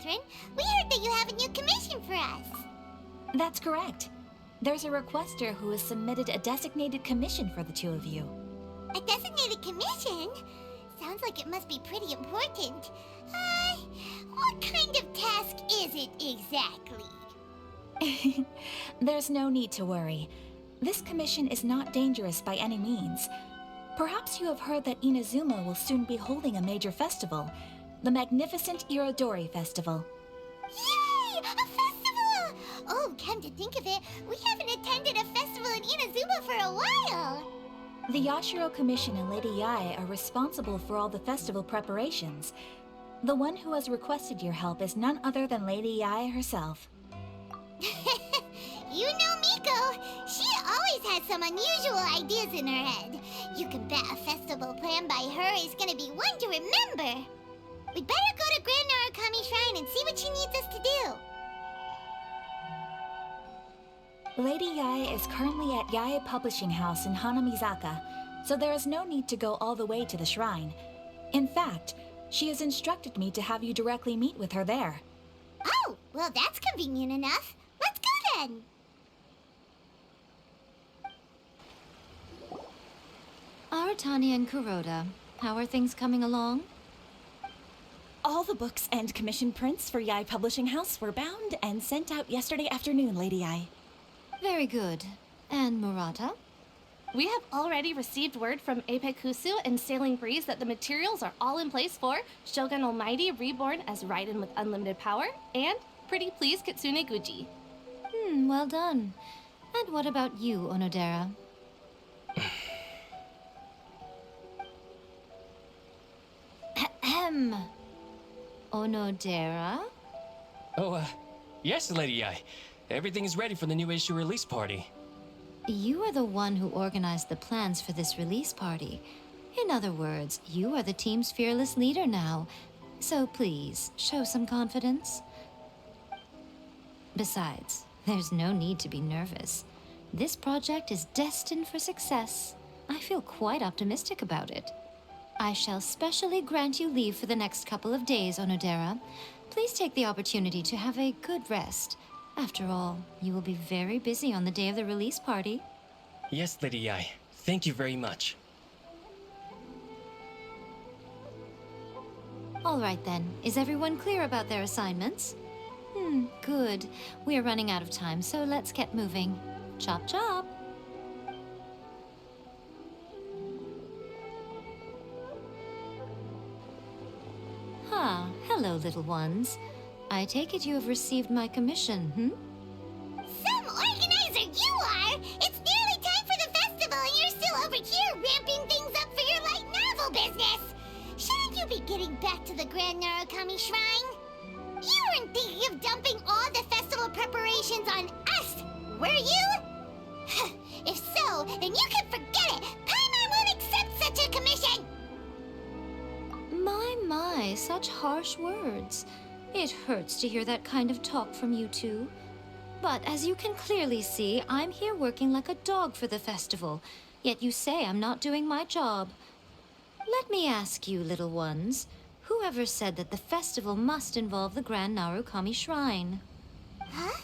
Patron. We heard that you have a new commission for us. That's correct. There's a requester who has submitted a designated commission for the two of you. A designated commission? Sounds like it must be pretty important. What kind of task is it exactly? There's no need to worry. This commission is not dangerous by any means. Perhaps you have heard that Inazuma will soon be holding a major festival, the magnificent Irodori Festival. Yay! A festival! Oh, come to think of it, we haven't attended a festival in Inazuma for a while. The Yashiro Commission and Lady Yae are responsible for all the festival preparations. The one who has requested your help is none other than Lady Yae herself. You know Miko. She always has some unusual ideas in her head. You can bet a festival planned by her is gonna be one to remember. We'd better go to Grand Narukami Shrine and see what she needs us to do. Lady Yae is currently at Yae Publishing House in Hanamizaka, so there is no need to go all the way to the shrine. In fact, she has instructed me to have you directly meet with her there. Oh, well that's convenient enough. Let's go then. Aratani and Kuroda, how are things coming along? All the books and commission prints for Yae Publishing House were bound and sent out yesterday afternoon, Lady Yae. Very good. And Murata? We have already received word from Apekusu and Sailing Breeze that the materials are all in place for Shogun Almighty Reborn as Raiden with Unlimited Power and Pretty Please Kitsune Guji. Well done. And what about you, Onodera? Ahem. Onodera? Oh, yes, Lady Yae. Everything is ready for the new issue release party. You are the one who organized the plans for this release party. In other words, you are the team's fearless leader now. So please, show some confidence. Besides, there's no need to be nervous. This project is destined for success. I feel quite optimistic about it. I shall specially grant you leave for the next couple of days, Onodera. Please take the opportunity to have a good rest. After all, you will be very busy on the day of the release party. Yes, Lady Yae. Thank you very much. All right then. Is everyone clear about their assignments? Good. We are running out of time, so let's get moving. Chop chop! Hello, little ones. I take it you have received my commission, Some organizer you are! It's nearly time for the festival and you're still over here ramping things up for your light novel business! Shouldn't you be getting back to the Grand Narukami Shrine? You weren't thinking of dumping all the festival preparations on us, were you? If so, then you can forget it! Paimon won't accept such a commission! My, such harsh words. It hurts to hear that kind of talk from you two. But as you can clearly see, I'm here working like a dog for the festival, yet you say I'm not doing my job. Let me ask you, little ones, whoever said that the festival must involve the Grand Narukami Shrine? Huh?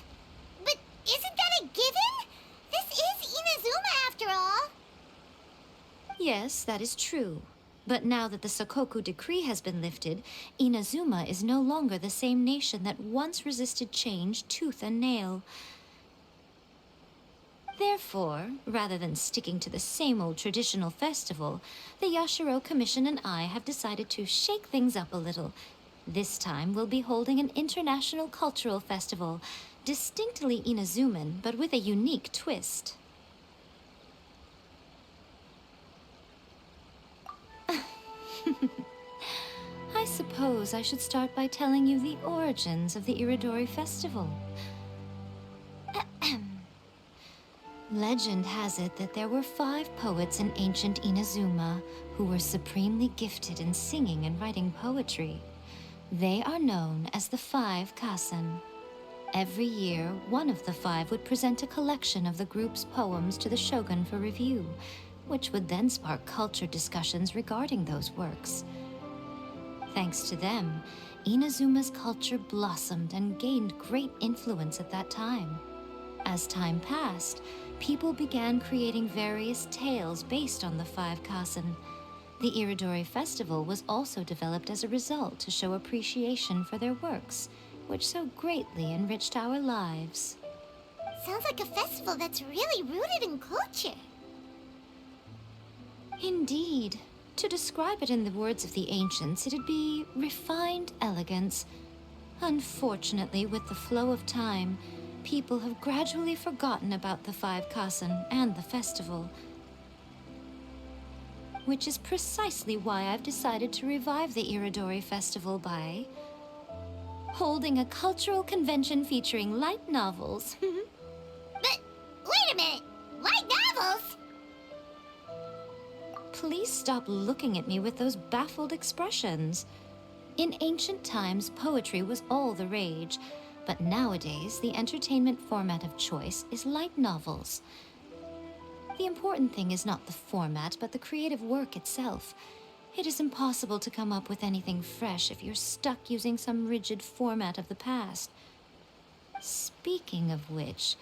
But isn't that a given? This is Inazuma after all. Yes, that is true. But now that the Sokoku decree has been lifted, Inazuma is no longer the same nation that once resisted change tooth and nail. Therefore, rather than sticking to the same old traditional festival, the Yashiro Commission and I have decided to shake things up a little. This time we'll be holding an international cultural festival, distinctly Inazuman, but with a unique twist. I suppose I should start by telling you the origins of the Irodori Festival. Legend has it that there were 5 poets in ancient Inazuma who were supremely gifted in singing and writing poetry. They are known as the 5 Kasen. Every year, one of the 5 would present a collection of the group's poems to the shogun for review, which would then spark culture discussions regarding those works. Thanks to them, Inazuma's culture blossomed and gained great influence at that time. As time passed, people began creating various tales based on the five Kasen. The Iridori Festival was also developed as a result to show appreciation for their works, which so greatly enriched our lives. Sounds like a festival that's really rooted in culture. Indeed. To describe it in the words of the ancients, it'd be refined elegance. Unfortunately, with the flow of time, people have gradually forgotten about the five Kasen and the festival. Which is precisely why I've decided to revive the Iridori Festival by holding a cultural convention featuring light novels. But, wait a minute! Light novels? Please stop looking at me with those baffled expressions. In ancient times, poetry was all the rage, but nowadays, the entertainment format of choice is light novels. The important thing is not the format, but the creative work itself. It is impossible to come up with anything fresh if you're stuck using some rigid format of the past. Speaking of which,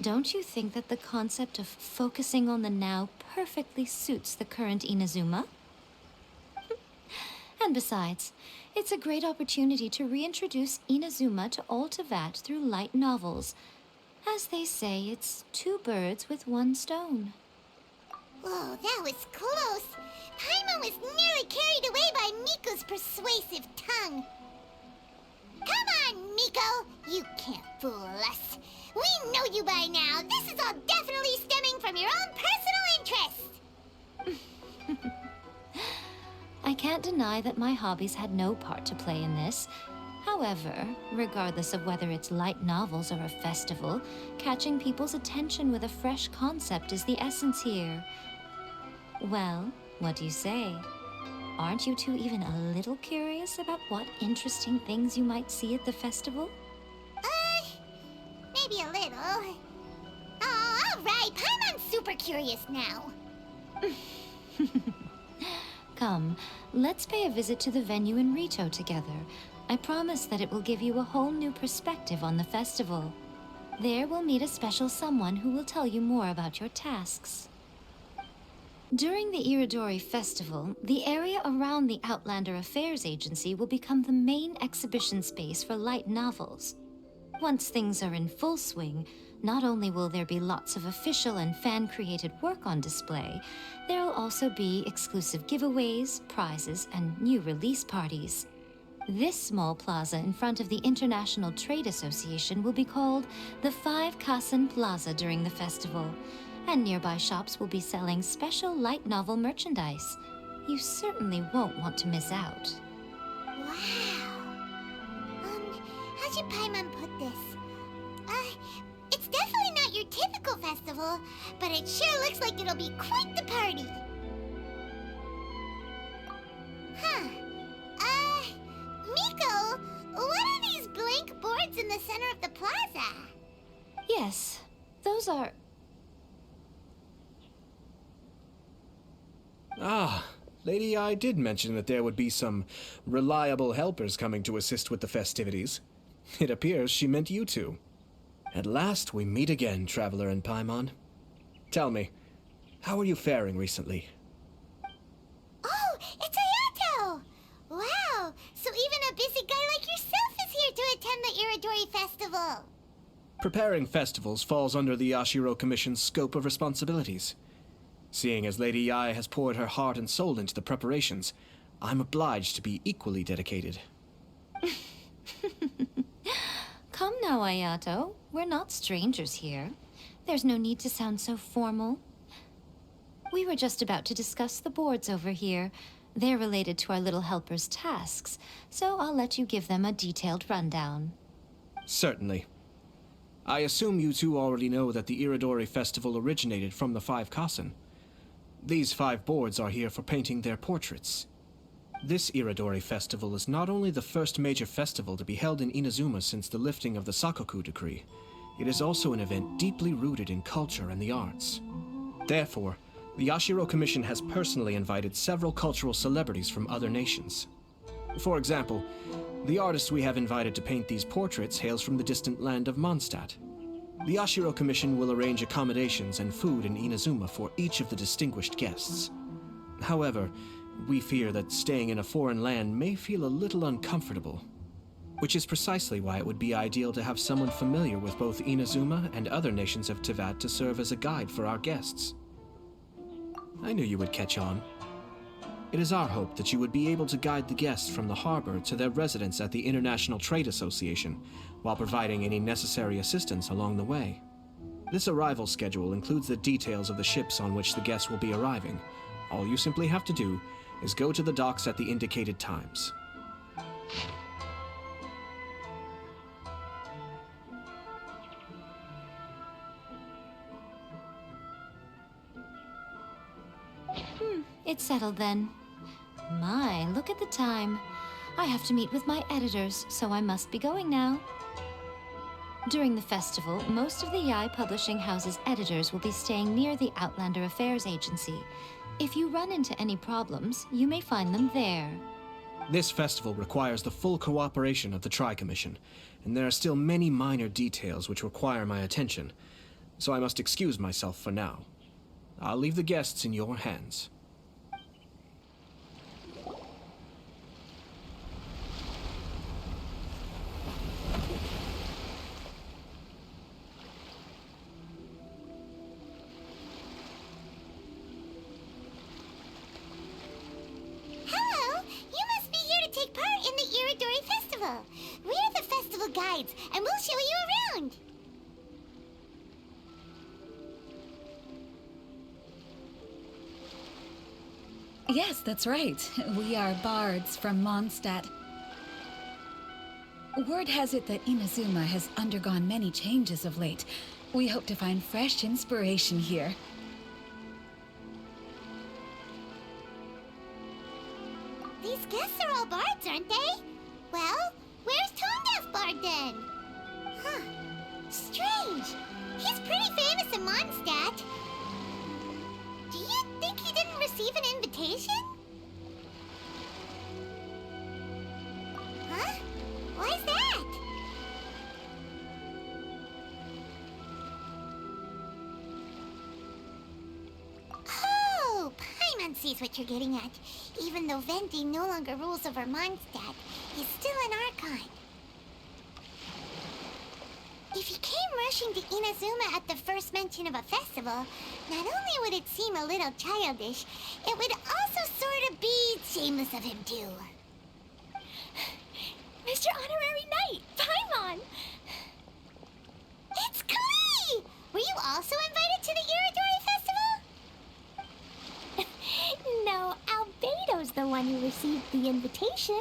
don't you think that the concept of focusing on the now perfectly suits the current Inazuma? And besides, it's a great opportunity to reintroduce Inazuma to all Teyvat through light novels. As they say, it's two birds with one stone. Whoa, that was close. Paimon was nearly carried away by Miko's persuasive tongue. Come on, Miko! You can't fool us. We know you by now. This is all definitely stemming from your own personal interest. I can't deny that my hobbies had no part to play in this. However, regardless of whether it's light novels or a festival, catching people's attention with a fresh concept is the essence here. Well, what do you say? Aren't you two even a little curious about what interesting things you might see at the festival? Maybe a little. Oh, all right. Paimon's super curious now. Come, let's pay a visit to the venue in Rito together. I promise that it will give you a whole new perspective on the festival. There we'll meet a special someone who will tell you more about your tasks. During the Iridori Festival, the area around the Outlander Affairs Agency will become the main exhibition space for light novels. Once things are in full swing, not only will there be lots of official and fan-created work on display, there will also be exclusive giveaways, prizes, and new release parties. This small plaza in front of the International Trade Association will be called the Five Kasen Plaza during the festival, and nearby shops will be selling special light novel merchandise. You certainly won't want to miss out. Wow. How should Paimon put this? It's definitely not your typical festival, but it sure looks like it'll be quite the party. Huh. Miko, what are these blank boards in the center of the plaza? Yes, those are... Ah, Lady I did mention that there would be some reliable helpers coming to assist with the festivities. It appears she meant you two. At last we meet again, Traveler and Paimon. Tell me, how are you faring recently? Oh, it's Ayato! Wow, so even a busy guy like yourself is here to attend the Iridori Festival. Preparing festivals falls under the Yashiro Commission's scope of responsibilities. Seeing as Lady Yae has poured her heart and soul into the preparations, I'm obliged to be equally dedicated. Come now, Ayato. We're not strangers here. There's no need to sound so formal. We were just about to discuss the boards over here. They're related to our little helper's tasks, so I'll let you give them a detailed rundown. Certainly. I assume you two already know that the Iridori Festival originated from the Five Kasen. These 5 boards are here for painting their portraits. This Iridori Festival is not only the first major festival to be held in Inazuma since the lifting of the Sakoku decree, it is also an event deeply rooted in culture and the arts. Therefore, the Yashiro Commission has personally invited several cultural celebrities from other nations. For example, The artist we have invited to paint these portraits hails from the distant land of Mondstadt. The Ashiro Commission will arrange accommodations and food in Inazuma for each of the distinguished guests. However, we fear that staying in a foreign land may feel a little uncomfortable, which is precisely why it would be ideal to have someone familiar with both Inazuma and other nations of Teyvat to serve as a guide for our guests. I knew you would catch on. It is our hope that you would be able to guide the guests from the harbor to their residence at the International Trade Association, while providing any necessary assistance along the way. This arrival schedule includes the details of the ships on which the guests will be arriving. All you simply have to do is go to the docks at the indicated times. It's settled then. My, look at the time. I have to meet with my editors, so I must be going now. During the festival, most of the Yai Publishing House's editors will be staying near the Outlander Affairs Agency. If you run into any problems, you may find them there. This festival requires the full cooperation of the Tri-Commission, and there are still many minor details which require my attention, so I must excuse myself for now. I'll leave the guests in your hands. Hello! You must be here to take part in the Iridori Festival. We're the festival guides, and we'll show you around. Yes, that's right. We are bards from Mondstadt. Word has it that Inazuma has undergone many changes of late. We hope to find fresh inspiration here. These guests are all bards, aren't they? Well, where's Tone Deaf Bard then? Huh. Strange. He's pretty famous in Mondstadt. Do you think he didn't receive an invitation? Huh? Why's that? Oh, Paimon sees what you're getting at. Even though Venti no longer rules over Mondstadt, he's still an Archon. If he came rushing to Inazuma at the first mention of a festival, not only would it seem a little childish, it would also sort of be shameless of him too. Mr. Honorary Knight, Paimon! It's Klee! Were you also invited to the Iridori Festival? No, Albedo's the one who received the invitation.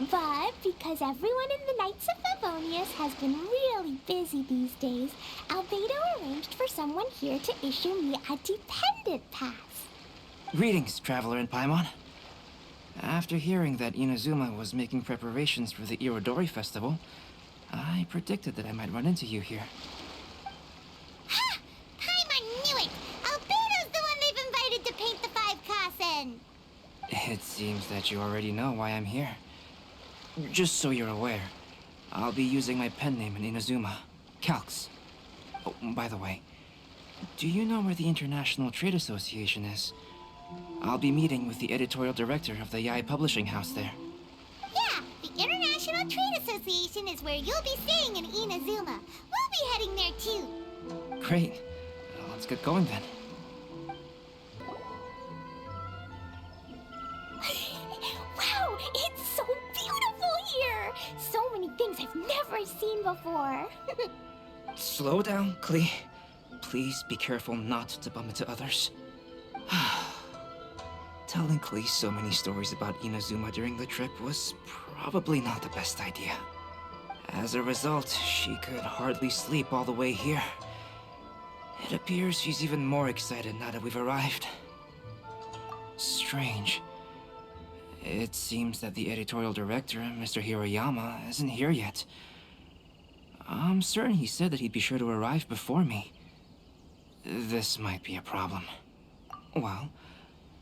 But because everyone in the Knights of Favonius has been really busy these days, Albedo arranged for someone here to issue me a dependent pass. Greetings, Traveler and Paimon. After hearing that Inazuma was making preparations for the Irodori Festival, I predicted that I might run into you here. Ha! Paimon knew it! Albedo's the one they've invited to paint the 5 Kasen! It seems that you already know why I'm here. Just so you're aware, I'll be using my pen name in Inazuma, Calx. Oh, by the way, do you know where the International Trade Association is? I'll be meeting with the editorial director of the Yai Publishing House there. Yeah, the International Trade Association is where you'll be staying in Inazuma. We'll be heading there too. Great. Let's get going then. Wow, it's so beautiful here! So many things I've never seen before. Slow down, Klee. Please be careful not to bump into others. Telling Klee so many stories about Inazuma during the trip was probably not the best idea. As a result, she could hardly sleep all the way here. It appears she's even more excited now that we've arrived. Strange. It seems that the editorial director, Mr. Hiroyama, isn't here yet. I'm certain he said that he'd be sure to arrive before me. This might be a problem. Well,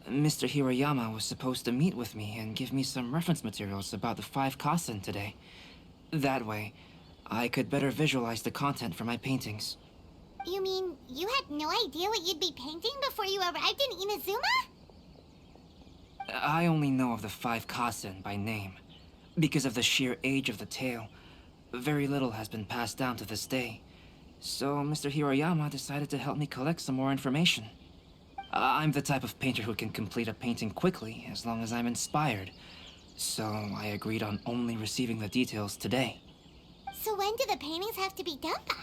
Mr. Hiroyama was supposed to meet with me and give me some reference materials about the 5 Kasen today. That way, I could better visualize the content for my paintings. You mean you had no idea what you'd be painting before you arrived in Inazuma? I only know of the 5 Kasen by name. Because of the sheer age of the tale, very little has been passed down to this day. So Mr. Hiroyama decided to help me collect some more information. I'm the type of painter who can complete a painting quickly as long as I'm inspired. So I agreed on only receiving the details today. So when do the paintings have to be done by?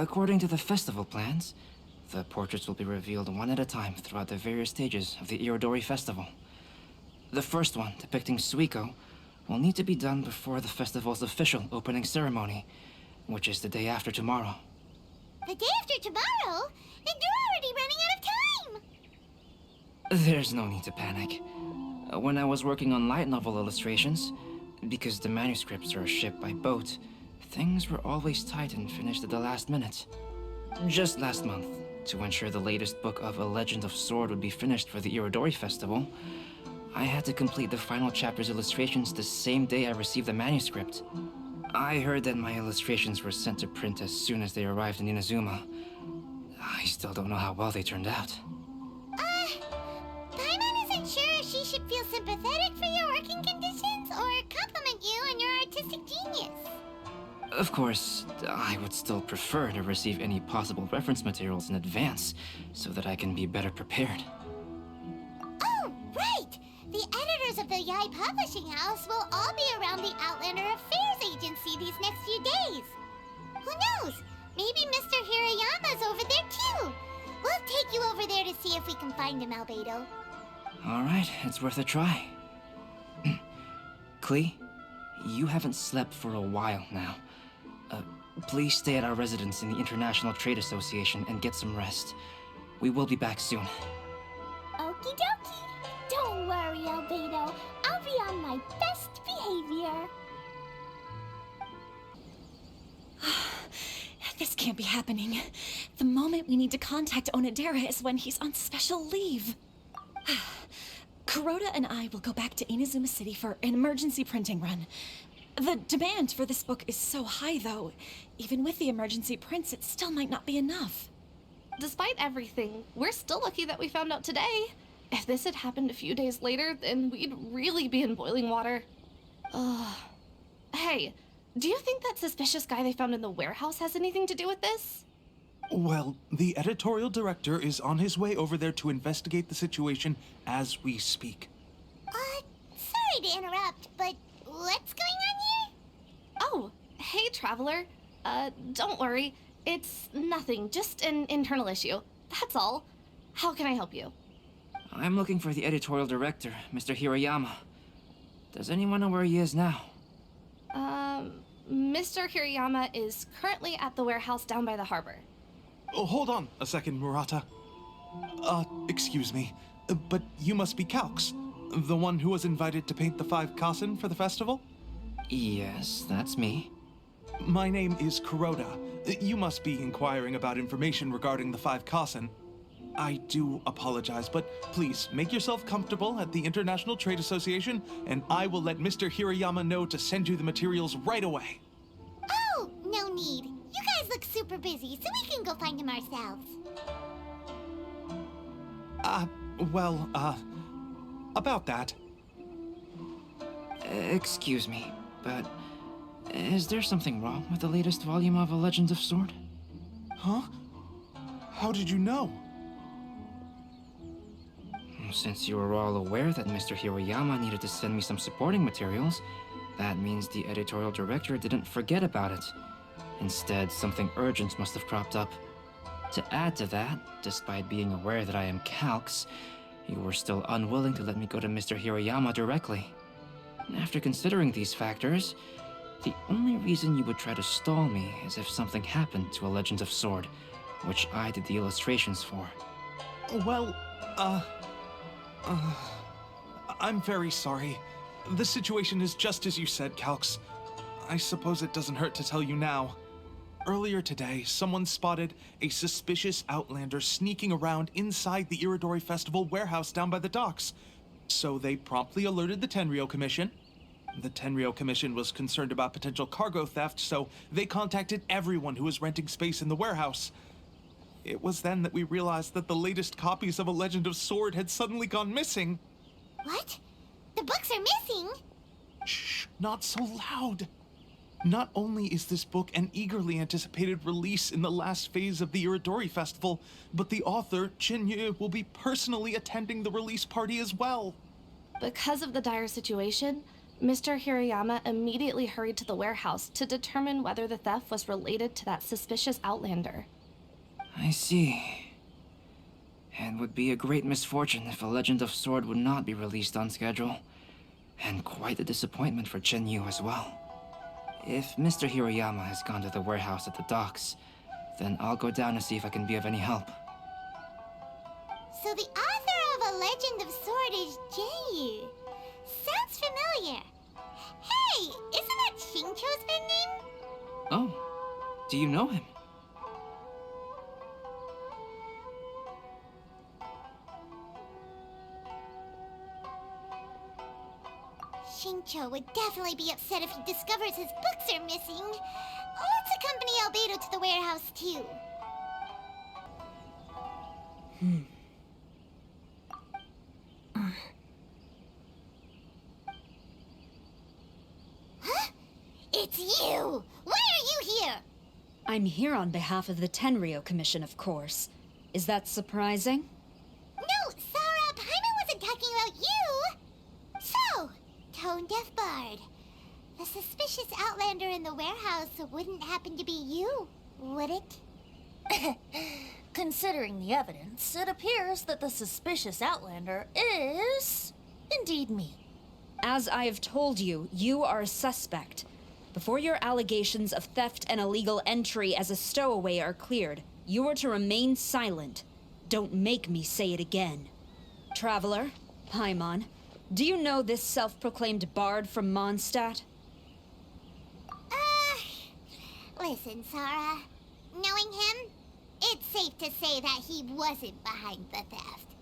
According to the festival plans, the portraits will be revealed one at a time throughout the various stages of the Irodori Festival. The first one, depicting Suikou, will need to be done before the festival's official opening ceremony, which is the day after tomorrow. The day after tomorrow? Then you're already running out of time! There's no need to panic. When I was working on light novel illustrations, because the manuscripts are shipped by boat, things were always tight and finished at the last minute. Just last month, to ensure the latest book of A Legend of Sword would be finished for the Irodori Festival, I had to complete the final chapter's illustrations the same day I received the manuscript. I heard that my illustrations were sent to print as soon as they arrived in Inazuma. I still don't know how well they turned out. Paimon isn't sure if she should feel sympathetic for your working conditions or compliment you on your artistic genius. Of course, I would still prefer to receive any possible reference materials in advance, so that I can be better prepared. Oh, right! The editors of the Yai Publishing House will all be around the Outlander Affairs Agency these next few days. Who knows? Maybe Mr. Hirayama's over there too. We'll take you over there to see if we can find him, Albedo. All right, it's worth a try. Klee, you haven't slept for a while now. Please stay at our residence in the International Trade Association and get some rest. We will be back soon. Okie dokie. Don't worry, Albedo. I'll be on my best behavior. This can't be happening. The moment we need to contact Onodera is when he's on special leave. Kuroda and I will go back to Inazuma City for an emergency printing run. The demand for this book is so high, though. Even with the emergency prints, it still might not be enough. Despite everything, we're still lucky that we found out today. If this had happened a few days later, then we'd really be in boiling water. Hey, do you think that suspicious guy they found in the warehouse has anything to do with this? Well, the editorial director is on his way over there to investigate the situation as we speak. Sorry to interrupt, but what's going on here? Oh, hey, Traveler. Don't worry. It's nothing, just an internal issue. That's all. How can I help you? I'm looking for the editorial director, Mr. Hiroyama. Does anyone know where he is now? Mr. Hirayama is currently at the warehouse down by the harbor. Oh, hold on a second, Murata. Excuse me, but you must be Calx, the one who was invited to paint the 5 Kasen for the festival? Yes, that's me. My name is Kuroda. You must be inquiring about information regarding the 5 Kasen. I do apologize, but please make yourself comfortable at the International Trade Association, and I will let Mr. Hirayama know to send you the materials right away. Oh, no need. You guys look super busy, so we can go find him ourselves. About that. Excuse me, but is there something wrong with the latest volume of A Legend of Sword? Huh? How did you know? Since you were all aware that Mr. Hiroyama needed to send me some supporting materials, that means the editorial director didn't forget about it. Instead, something urgent must have cropped up. To add to that, despite being aware that I am Calx, you were still unwilling to let me go to Mr. Hiroyama directly. After considering these factors, the only reason you would try to stall me is if something happened to A Legend of Sword, which I did the illustrations for. Well, I'm very sorry. The situation is just as you said, Calx. I suppose it doesn't hurt to tell you now. Earlier today, someone spotted a suspicious outlander sneaking around inside the Iridori Festival warehouse down by the docks. So they promptly alerted the Tenryou Commission. The Tenryou Commission was concerned about potential cargo theft, so they contacted everyone who was renting space in the warehouse. It was then that we realized that the latest copies of A Legend of Sword had suddenly gone missing. What? The books are missing? Shh, not so loud. Not only is this book an eagerly anticipated release in the last phase of the Iridori Festival, but the author, Chin-Yu, will be personally attending the release party as well. Because of the dire situation, Mr. Hirayama immediately hurried to the warehouse to determine whether the theft was related to that suspicious outlander. I see. It would be a great misfortune if A Legend of Sword would not be released on schedule. And quite a disappointment for Chin-Yu as well. If Mr. Hirayama has gone to the warehouse at the docks, then I'll go down to see if I can be of any help. So the author of A Legend of Sword is Jay. Sounds familiar. Hey, isn't that Tincture's pen name? Oh, do you know him? Tincture would definitely be upset if he discovers his books are missing. Let's accompany Albedo to the warehouse, too. Huh? It's you! Why are you here? I'm here on behalf of the Tenryou Commission, of course. Is that surprising? No, Sarah, Paimon wasn't talking about you! So, Tone Deaf Bard, the suspicious outlander in the warehouse wouldn't happen to be you, would it? Considering the evidence, it appears that the suspicious outlander is indeed me. As I have told you, you are a suspect. Before your allegations of theft and illegal entry as a stowaway are cleared, you are to remain silent. Don't make me say it again. Traveler, Paimon, do you know this self-proclaimed bard from Mondstadt? Listen, Sarah. Knowing him, it's safe to say that he wasn't behind the theft.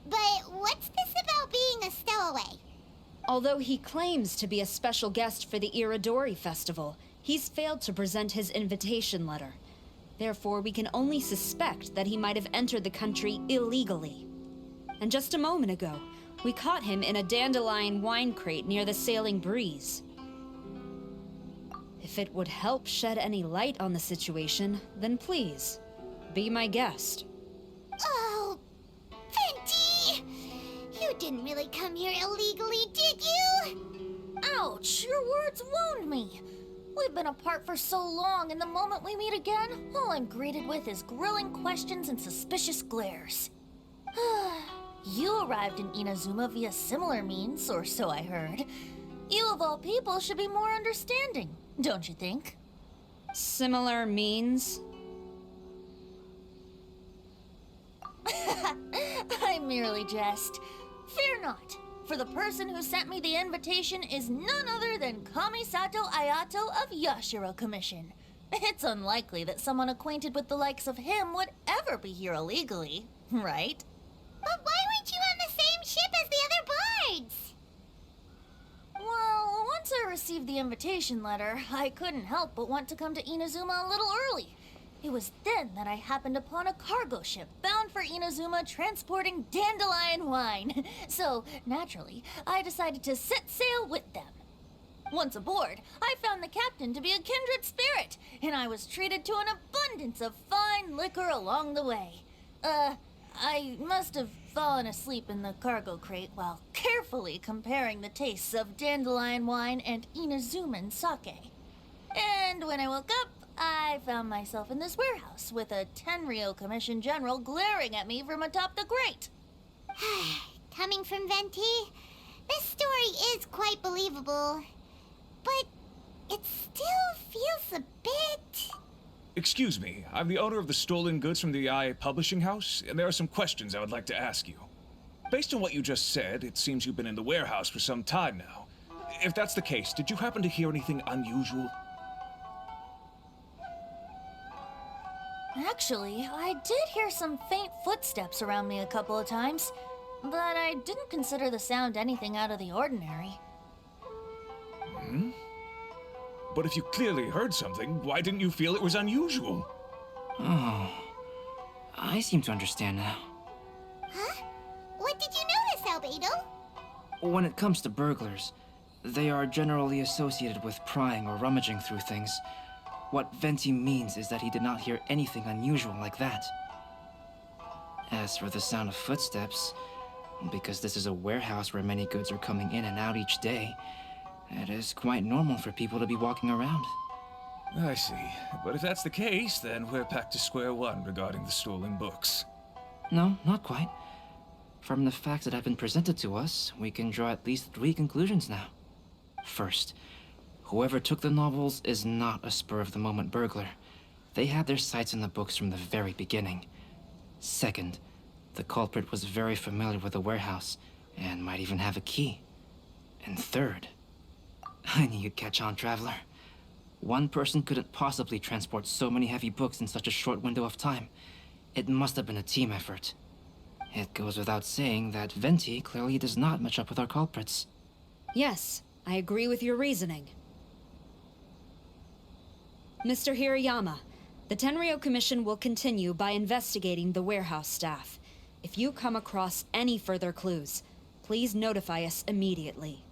But what's this about being a stowaway? Although he claims to be a special guest for the Iridori Festival, he's failed to present his invitation letter. Therefore, we can only suspect that he might have entered the country illegally. And just a moment ago, we caught him in a dandelion wine crate near the Sailing Breeze. If it would help shed any light on the situation, then please, be my guest. Oh, Venti! You didn't really come here illegally, did you? Ouch, your words wound me. We've been apart for so long, and the moment we meet again, all I'm greeted with is grilling questions and suspicious glares. You arrived in Inazuma via similar means, or so I heard. You of all people should be more understanding, don't you think? Similar means? I merely jest. Fear not, for the person who sent me the invitation is none other than Kamisato Ayato of Yashiro Commission. It's unlikely that someone acquainted with the likes of him would ever be here illegally, right? But why weren't you on the same ship as the other bards? Well, once I received the invitation letter, I couldn't help but want to come to Inazuma a little early. It was then that I happened upon a cargo ship bound for Inazuma transporting dandelion wine. So, naturally, I decided to set sail with them. Once aboard, I found the captain to be a kindred spirit, and I was treated to an abundance of fine liquor along the way. I must have fallen asleep in the cargo crate while carefully comparing the tastes of dandelion wine and Inazuman sake. And when I woke up, I found myself in this warehouse with a Tenryou Commission general glaring at me from atop the grate. Coming from Venti, this story is quite believable. But it still feels a bit... Excuse me, I'm the owner of the stolen goods from the IA Publishing House, and there are some questions I would like to ask you. Based on what you just said, it seems you've been in the warehouse for some time now. If that's the case, did you happen to hear anything unusual? Actually, I did hear some faint footsteps around me a couple of times, but I didn't consider the sound anything out of the ordinary. Hmm? But if you clearly heard something, why didn't you feel it was unusual? Oh, I seem to understand now. Huh? What did you notice, Albedo? When it comes to burglars, they are generally associated with prying or rummaging through things. What Venti means is that he did not hear anything unusual like that. As for the sound of footsteps, because this is a warehouse where many goods are coming in and out each day, it is quite normal for people to be walking around. I see. But if that's the case, then we're back to square one regarding the stolen books. No, not quite. From the facts that have been presented to us, we can draw at least 3 conclusions now. First, whoever took the novels is not a spur-of-the-moment burglar. They had their sights on the books from the very beginning. Second, the culprit was very familiar with the warehouse, and might even have a key. And third, I knew you'd catch on, Traveler. One person couldn't possibly transport so many heavy books in such a short window of time. It must have been a team effort. It goes without saying that Venti clearly does not match up with our culprits. Yes, I agree with your reasoning. Mr. Hirayama, the Tenryo Commission will continue by investigating the warehouse staff. If you come across any further clues, please notify us immediately.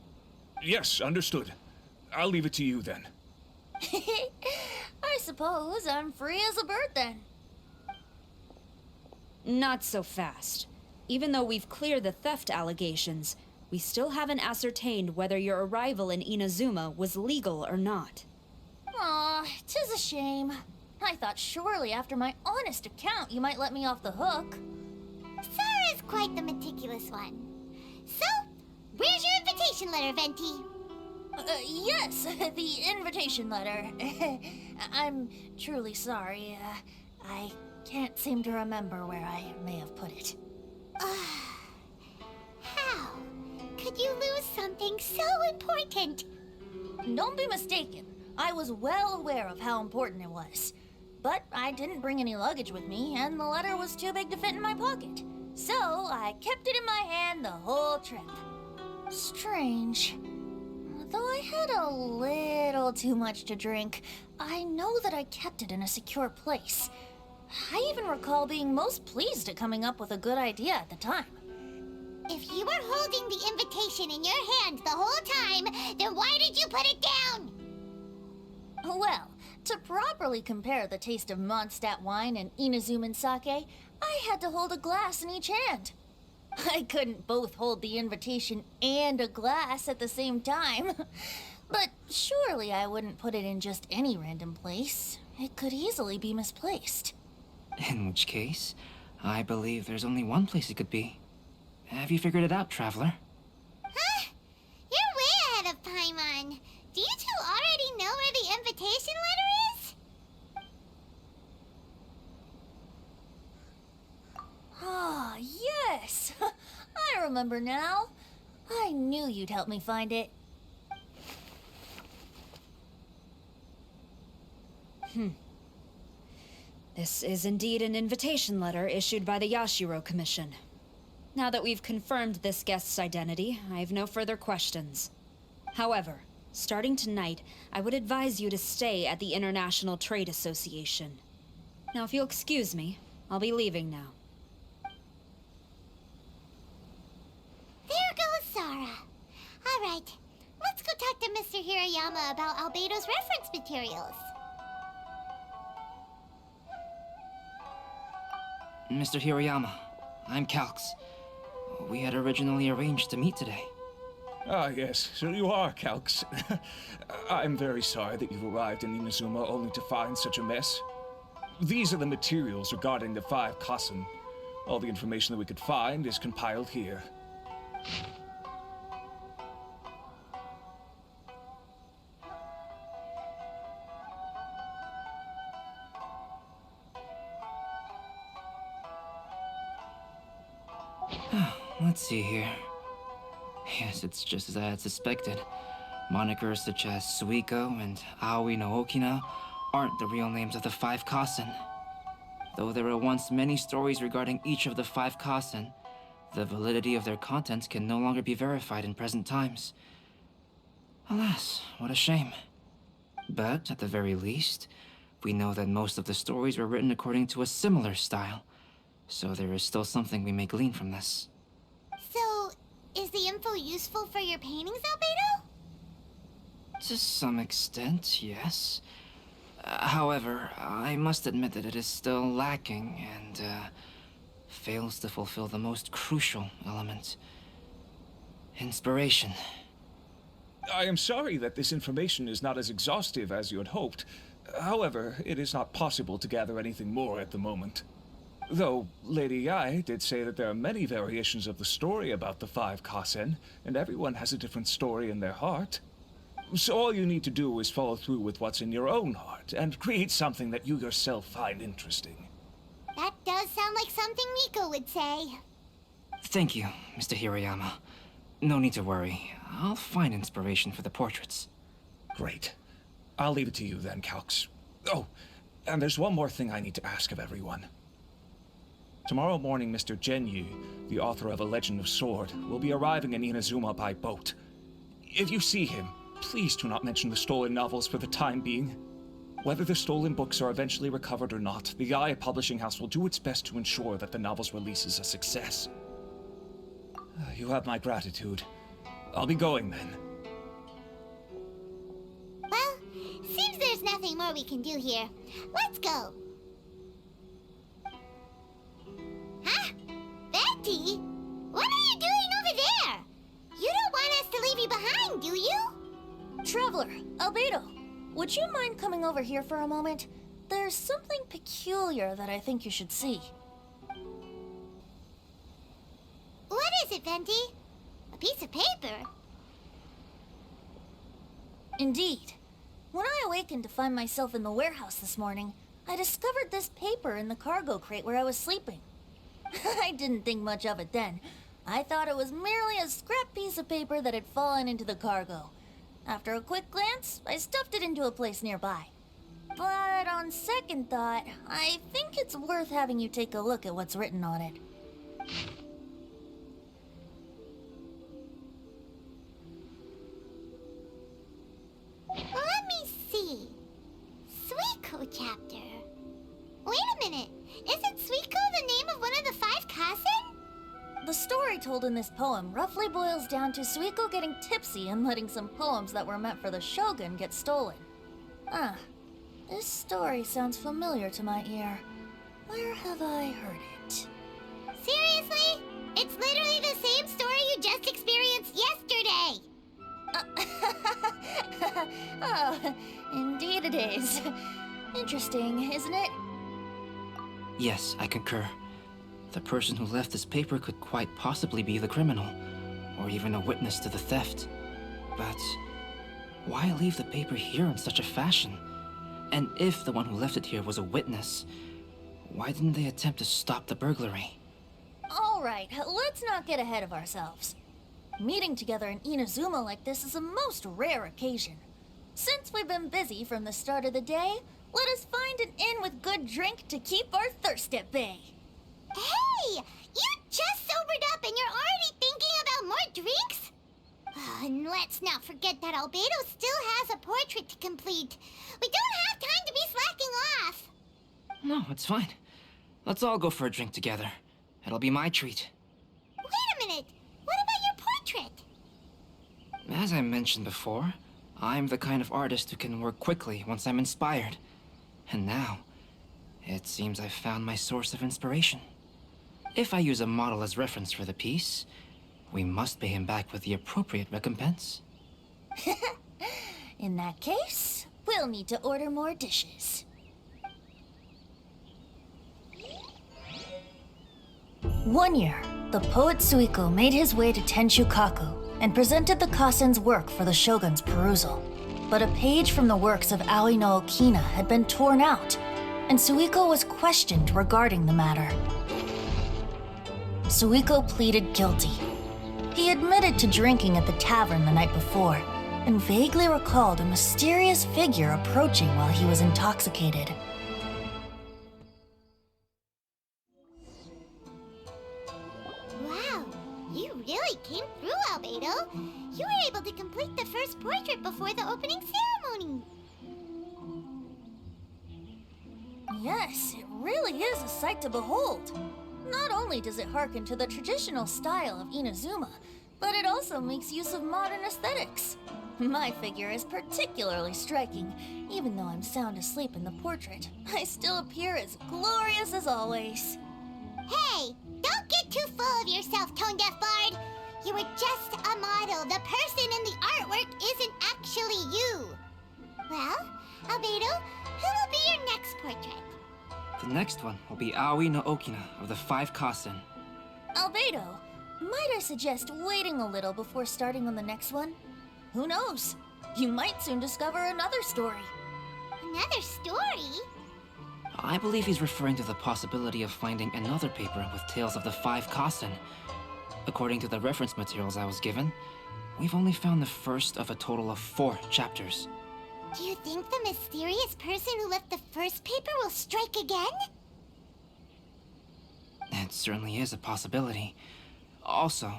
Yes, understood. I'll leave it to you then. I suppose I'm free as a bird then. Not so fast. Even though we've cleared the theft allegations, we still haven't ascertained whether your arrival in Inazuma was legal or not. Aw, 'tis a shame. I thought surely after my honest account you might let me off the hook. Sara's quite the meticulous one. So, where's your invitation letter, Venti? Yes, the invitation letter. I'm truly sorry. I can't seem to remember where I may have put it. How could you lose something so important? Don't be mistaken. I was well aware of how important it was. But I didn't bring any luggage with me, and the letter was too big to fit in my pocket. So I kept it in my hand the whole trip. Strange. Though I had a little too much to drink, I know that I kept it in a secure place. I even recall being most pleased at coming up with a good idea at the time. If you were holding the invitation in your hand the whole time, then why did you put it down? Well, to properly compare the taste of Mondstadt wine and Inazuman sake, I had to hold a glass in each hand. I couldn't both hold the invitation and a glass at the same time. But surely I wouldn't put it in just any random place. It could easily be misplaced. In which case, I believe there's only one place it could be. Have you figured it out, Traveler? Huh? You're way ahead of Paimon. Do you two already know where the invitation letter is? Ah, yes! I remember now. I knew you'd help me find it. This is indeed an invitation letter issued by the Yashiro Commission. Now that we've confirmed this guest's identity, I have no further questions. However, starting tonight, I would advise you to stay at the International Trade Association. Now, if you'll excuse me, I'll be leaving now. There goes Sara. All right, let's go talk to Mr. Hirayama about Albedo's reference materials. Mr. Hirayama, I'm Calx. We had originally arranged to meet today. Ah, yes, so you are, Calx. I'm very sorry that you've arrived in Inazuma only to find such a mess. These are the materials regarding the 5 Kasen. All the information that we could find is compiled here. Let's see here. Yes, it's just as I had suspected. Monikers such as Suikou and Aoi no Okina aren't the real names of the 5 Kasen. Though there were once many stories regarding each of the 5 Kasen, the validity of their contents can no longer be verified in present times. Alas, what a shame. But, at the very least, we know that most of the stories were written according to a similar style, so there is still something we may glean from this. So, is the info useful for your paintings, Albedo? To some extent, yes. However, I must admit that it is still lacking and fails to fulfill the most crucial element. Inspiration. I am sorry that this information is not as exhaustive as you had hoped. However, it is not possible to gather anything more at the moment. Though, Lady Yai did say that there are many variations of the story about the 5 Kasen, and everyone has a different story in their heart. So all you need to do is follow through with what's in your own heart, and create something that you yourself find interesting. That does sound like something Miko would say. Thank you, Mr. Hirayama. No need to worry. I'll find inspiration for the portraits. Great. I'll leave it to you then, Calx. Oh, and there's one more thing I need to ask of everyone. Tomorrow morning, Mr. Genyu, the author of A Legend of Sword, will be arriving in Inazuma by boat. If you see him, please do not mention the stolen novels for the time being. Whether the stolen books are eventually recovered or not, the Yae Publishing House will do its best to ensure that the novel's release is a success. You have my gratitude. I'll be going then. Well, seems there's nothing more we can do here. Let's go. Huh? Betty? What are you doing over there? You don't want us to leave you behind, do you? Traveler, Albedo, would you mind coming over here for a moment? There's something peculiar that I think you should see. What is it, Venti? A piece of paper? Indeed. When I awakened to find myself in the warehouse this morning, I discovered this paper in the cargo crate where I was sleeping. I didn't think much of it then. I thought it was merely a scrap piece of paper that had fallen into the cargo. After a quick glance, I stuffed it into a place nearby. But on second thought, I think it's worth having you take a look at what's written on it. Let me see. Suikou chapter. Wait a minute. Isn't Suikou the name of one of the 5 Kasen? The story told in this poem roughly boils down to Suikou getting tipsy and letting some poems that were meant for the Shogun get stolen. Ah, this story sounds familiar to my ear. Where have I heard it? Seriously? It's literally the same story you just experienced yesterday. Oh, indeed it is. Interesting, isn't it? Yes, I concur. The person who left this paper could quite possibly be the criminal, or even a witness to the theft. But why leave the paper here in such a fashion? And if the one who left it here was a witness, why didn't they attempt to stop the burglary? All right, let's not get ahead of ourselves. Meeting together in Inazuma like this is a most rare occasion. Since we've been busy from the start of the day, let us find an inn with good drink to keep our thirst at bay. Hey! You just sobered up and you're already thinking about more drinks? And let's not forget that Albedo still has a portrait to complete. We don't have time to be slacking off. No, it's fine. Let's all go for a drink together. It'll be my treat. Wait a minute. What about your portrait? As I mentioned before, I'm the kind of artist who can work quickly once I'm inspired. And now, it seems I've found my source of inspiration. If I use a model as reference for the piece, we must pay him back with the appropriate recompense. In that case, we'll need to order more dishes. One year, the poet Suikou made his way to Tincture and presented the Kasen's work for the Shogun's perusal. But a page from the works of Aoi no Okina had been torn out, and Suikou was questioned regarding the matter. Suikou pleaded guilty. He admitted to drinking at the tavern the night before, and vaguely recalled a mysterious figure approaching while he was intoxicated. really came through, Albedo. You were able to complete the first portrait before the opening ceremony. Yes, it really is a sight to behold. Not only does it harken to the traditional style of Inazuma, but it also makes use of modern aesthetics. My figure is particularly striking. Even though I'm sound asleep in the portrait, I still appear as glorious as always. Hey, don't get too full of yourself, Tone Deaf Bard. You were just a model. The person in the artwork isn't actually you. Well, Albedo, who will be your next portrait? The next one will be Aoi no Okina of the 5 Kasen. Albedo, might I suggest waiting a little before starting on the next one? Who knows? You might soon discover another story. Another story? I believe he's referring to the possibility of finding another paper with tales of the 5 Kasen. According to the reference materials I was given, we've only found the first of a total of 4 chapters. Do you think the mysterious person who left the first paper will strike again? It certainly is a possibility. Also,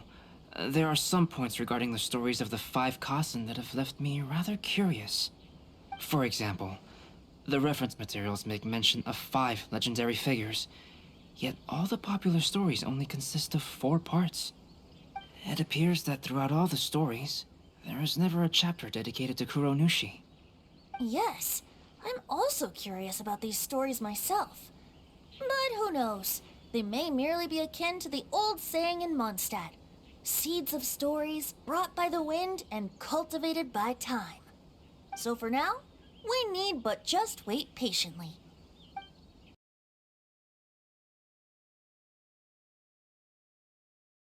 there are some points regarding the stories of the 5 Kasen that have left me rather curious. For example, the reference materials make mention of 5 legendary figures, yet all the popular stories only consist of 4 parts. It appears that throughout all the stories, there is never a chapter dedicated to Kuronushi. Yes, I'm also curious about these stories myself. But who knows? They may merely be akin to the old saying in Mondstadt. Seeds of stories brought by the wind and cultivated by time. So for now, we need but just wait patiently.